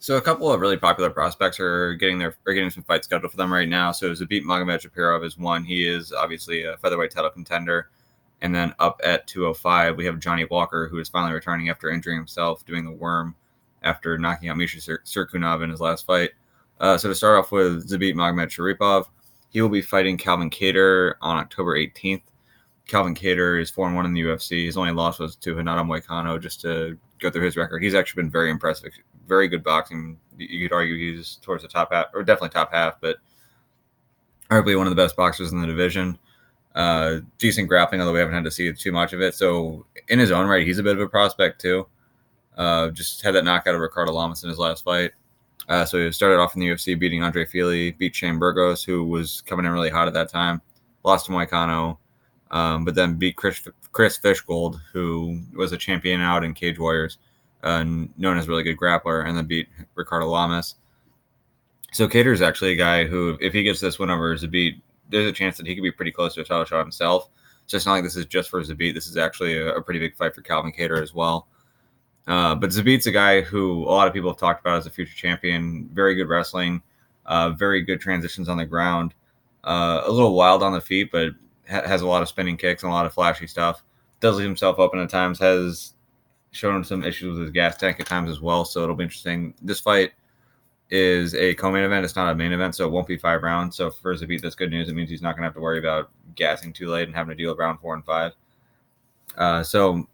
So a couple of really popular prospects are getting some fights scheduled for them right now. So Zabit Magomedsharipov is one. He is obviously a featherweight title contender. And then up at 205, we have Johnny Walker, who is finally returning after injuring himself, doing the worm after knocking out Misha Sirkunov in his last fight. So to start off with Zabit Magomedsharipov, he will be fighting Calvin Kattar on October 18th. Calvin Kattar is 4-1 in the UFC. His only loss was to Renato Moicano. Just to go through his record, he's actually been very impressive. Very good boxing. You could argue he's towards the top half, or definitely top half, but arguably one of the best boxers in the division. Decent grappling, although we haven't had to see too much of it. So in his own right, he's a bit of a prospect too. Just had that knockout of Ricardo Lamas in his last fight. So he started off in the UFC beating Andre Fili, beat Shane Burgos, who was coming in really hot at that time, lost to Moicano, but then beat Chris Fishgold, who was a champion out in Cage Warriors, known as a really good grappler, and then beat Ricardo Lamas. So Kattar is actually a guy who, if he gets this win over Zabit, there's a chance that he could be pretty close to a title shot himself. So it's not like this is just for Zabit. This is actually a pretty big fight for Calvin Kattar as well. But Zabit's a guy who a lot of people have talked about as a future champion. Very good wrestling, very good transitions on the ground, a little wild on the feet, but has a lot of spinning kicks and a lot of flashy stuff. Does leave himself open at times, has shown some issues with his gas tank at times as well. So it'll be interesting. This fight is a co-main event. It's not a main event, so it won't be 5 rounds. So for Zabit, that's good news. It means he's not going to have to worry about gassing too late and having to deal with round 4 and 5. So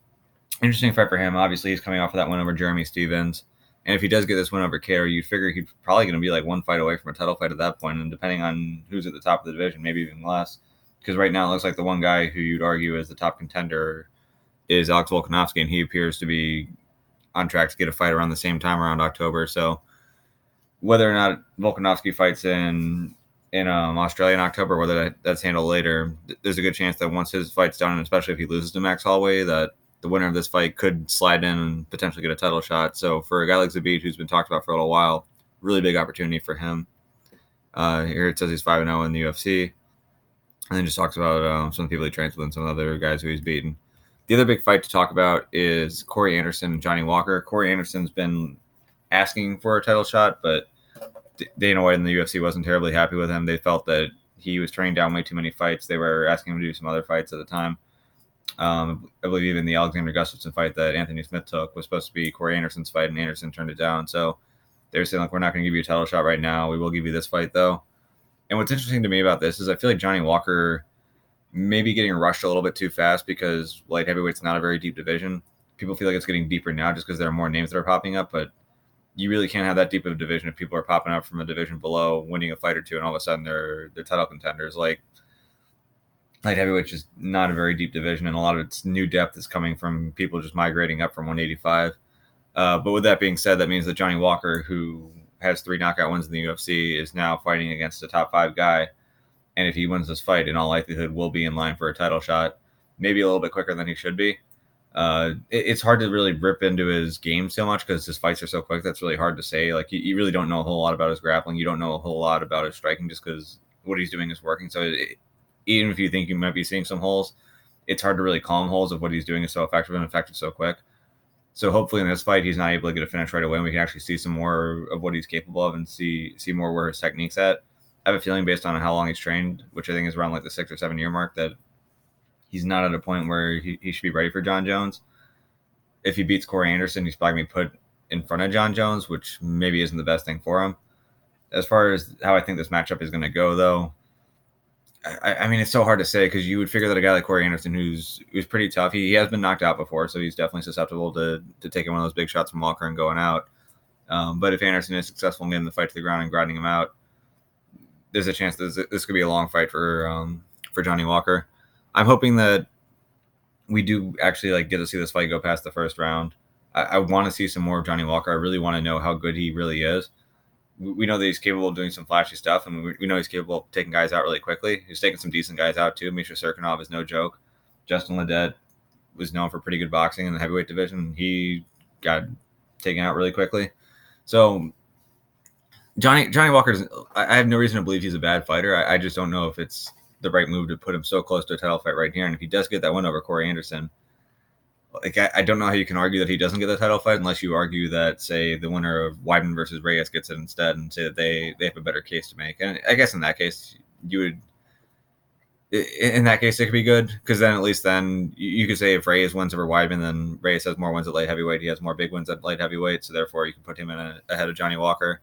interesting fight for him. Obviously, he's coming off of that win over Jeremy Stevens. And if he does get this win over Kattar, you'd figure he's probably going to be like one fight away from a title fight at that point. And depending on who's at the top of the division, maybe even less. Because right now it looks like the one guy who you'd argue is the top contender is Alex Volkanovski, and he appears to be on track to get a fight around the same time around October. So whether or not Volkanovski fights in Australia in October, whether that's handled later, there's a good chance that once his fight's done, and especially if he loses to Max Holloway, that the winner of this fight could slide in and potentially get a title shot. So for a guy like Zabit, who's been talked about for a little while, really big opportunity for him. Here it says he's 5-0 in the UFC. And then just talks about some of the people he trains with and some of the other guys who he's beaten. The other big fight to talk about is Corey Anderson and Johnny Walker. Corey Anderson's been asking for a title shot, but Dana White in the UFC wasn't terribly happy with him. They felt that he was turning down way too many fights. They were asking him to do some other fights at the time. I believe even the Alexander Gustafsson fight that Anthony Smith took was supposed to be Corey Anderson's fight, and Anderson turned it down. So they were saying, like, we're not going to give you a title shot right now. We will give you this fight, though. And what's interesting to me about this is I feel like Johnny Walker may be getting rushed a little bit too fast because light heavyweight's not a very deep division. People feel like it's getting deeper now just because there are more names that are popping up, but you really can't have that deep of a division if people are popping up from a division below, winning a fight or two, and all of a sudden they're title contenders. Like, light heavyweight is just not a very deep division, and a lot of its new depth is coming from people just migrating up from 185. But with that being said, that means that Johnny Walker, who has 3 knockout wins in the UFC, is now fighting against a top 5 guy. And if he wins this fight, in all likelihood, will be in line for a title shot, maybe a little bit quicker than he should be. It's hard to really rip into his game so much because his fights are so quick. That's really hard to say. Like, you really don't know a whole lot about his grappling. You don't know a whole lot about his striking just because what he's doing is working. So even if you think you might be seeing some holes, it's hard to really call him holes if what he's doing is so effective and effective so quick. So hopefully in this fight, he's not able to get a finish right away, and we can actually see some more of what he's capable of and see more where his technique's at. I have a feeling based on how long he's trained, which I think is around like the 6 or 7 year mark, that he's not at a point where he should be ready for John Jones. If he beats Corey Anderson, he's probably going to be put in front of John Jones, which maybe isn't the best thing for him. As far as how I think this matchup is going to go, though, I mean, it's so hard to say because you would figure that a guy like Corey Anderson, who's pretty tough, he has been knocked out before, so he's definitely susceptible to taking one of those big shots from Walker and going out. But if Anderson is successful in getting the fight to the ground and grinding him out, there's a chance that this could be a long fight for Johnny Walker. I'm hoping that we do actually like get to see this fight go past the first round. I want to see some more of Johnny Walker. I really want to know how good he really is. We know that he's capable of doing some flashy stuff, and we know he's capable of taking guys out really quickly. He's taking some decent guys out, too. Misha Sirkunov is no joke. Justin Ledet was known for pretty good boxing in the heavyweight division. He got taken out really quickly. So Johnny Walker, I have no reason to believe he's a bad fighter. I just don't know if it's the right move to put him so close to a title fight right here. And if he does get that win over Corey Anderson, like I don't know how you can argue that he doesn't get the title fight unless you argue that, say, the winner of Weidman versus Reyes gets it instead, and say that they have a better case to make. And I guess in that case, you would. In that case, it could be good because then at least then you could say if Reyes wins over Weidman, then Reyes has more wins at light heavyweight. He has more big wins at light heavyweight, so therefore you can put him ahead of Johnny Walker.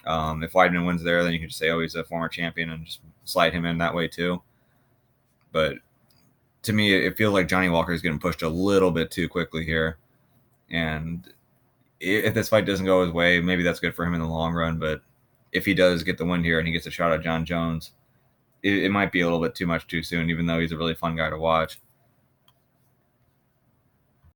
If Weidman wins there, then you can just say, oh, he's a former champion and just slide him in that way too. But to me, it feels like Johnny Walker is getting pushed a little bit too quickly here. And if this fight doesn't go his way, maybe that's good for him in the long run. But if he does get the win here and he gets a shot at John Jones, it might be a little bit too much too soon, even though he's a really fun guy to watch.